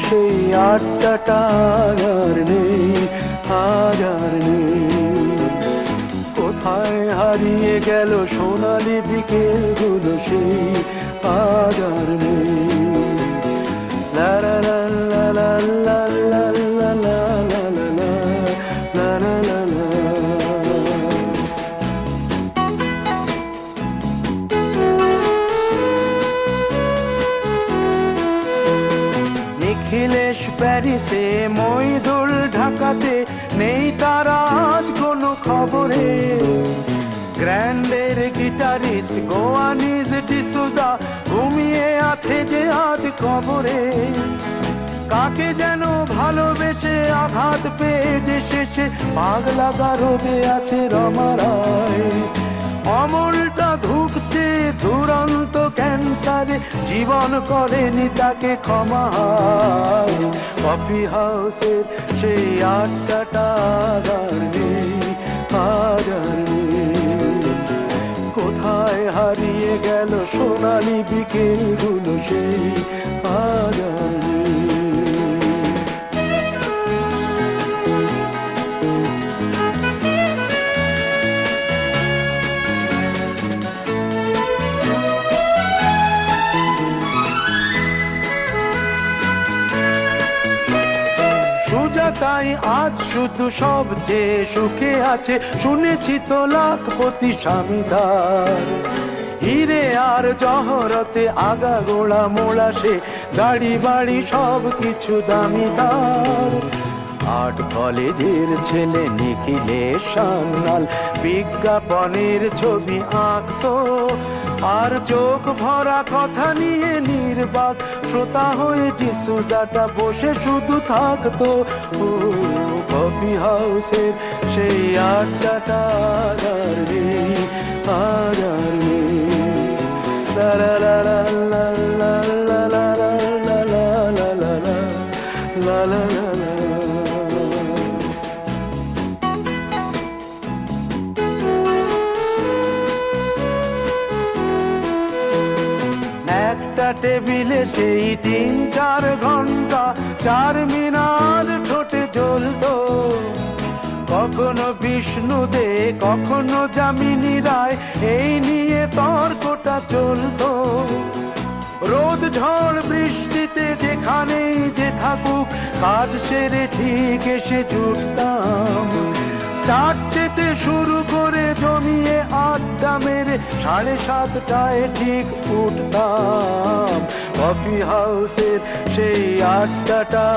সেই আড্ডাটা আর নেই, আজ আর নেই। কোথায় হারিয়ে গেল সোনালি বিকেলগুলো, সেই আজ আর নেই। লা লা লা লা লা লা লা লা লা লা লা লা লা লা। নিখিলেশ প্যারিসে, মইদুল ঢাকাতে, নেই তারা আজ কোনো খবরে। গ্র্যান্ডের গিটারিস্ট গোয়ানিজ ডিসুজা ঘুমিয়ে আছে যে আজ কবরে। কাকে যেন ভালোবেসে আঘাত পেয়ে যে শেষে পাগলা গারদে আছে রমা রায়। অমলটা ধুকছে দুরন্ত ক্যান্সারে, জীবন করেনি তাকে ক্ষমা। কফি হাউসের সেই আড্ডাটা আর নেই, আজ আর নেই। কোথায় হারিয়ে গেল সোনালি বিকেলগুলো, সেই আজ আর নেই। তাই আজ শুধু সবচেয়ে সুখে আছে, শুনেছি তো লাখপতি স্বামীদার। হিরে আর জহরতে আগা গোড়া মোড়া, সে গাড়ি বাড়ি সব কিছু দামি তার। আর্ট কলেজের ছেলে নিখিলেশ সান্যাল বিজ্ঞাপনের ছবি আঁকতো, আর চোখ ভরা কথা নিয়ে নির্বাক শ্রোতা হয়ে ডিসুজাটা বসে শুধু থাকতো। ও কফি হাউসের সেই আড্ডাটা আর নেই, আর নেই। লা লা লা লা লা লা লা লা লা লা লা লা লা লা। একটা টেবিলে সেই 3-4 ঘন্টা চার মিনার ঠোঁটে জ্বলতো। কখনো বিষ্ণু দে, কখনো যামিনী রায়, এই নিয়ে তর্কটা চলতো। রোদ ঝড় বৃষ্টিতে যেখানেই যে থাকুক, কাজ সেরে ঠিক এসে জুটতাম। 4টেতে শুরু করে জমিয়ে আড্ডা মেরে 7:30টায় ঠিক উঠতাম। কফি হাউসের সেই আড্ডাটা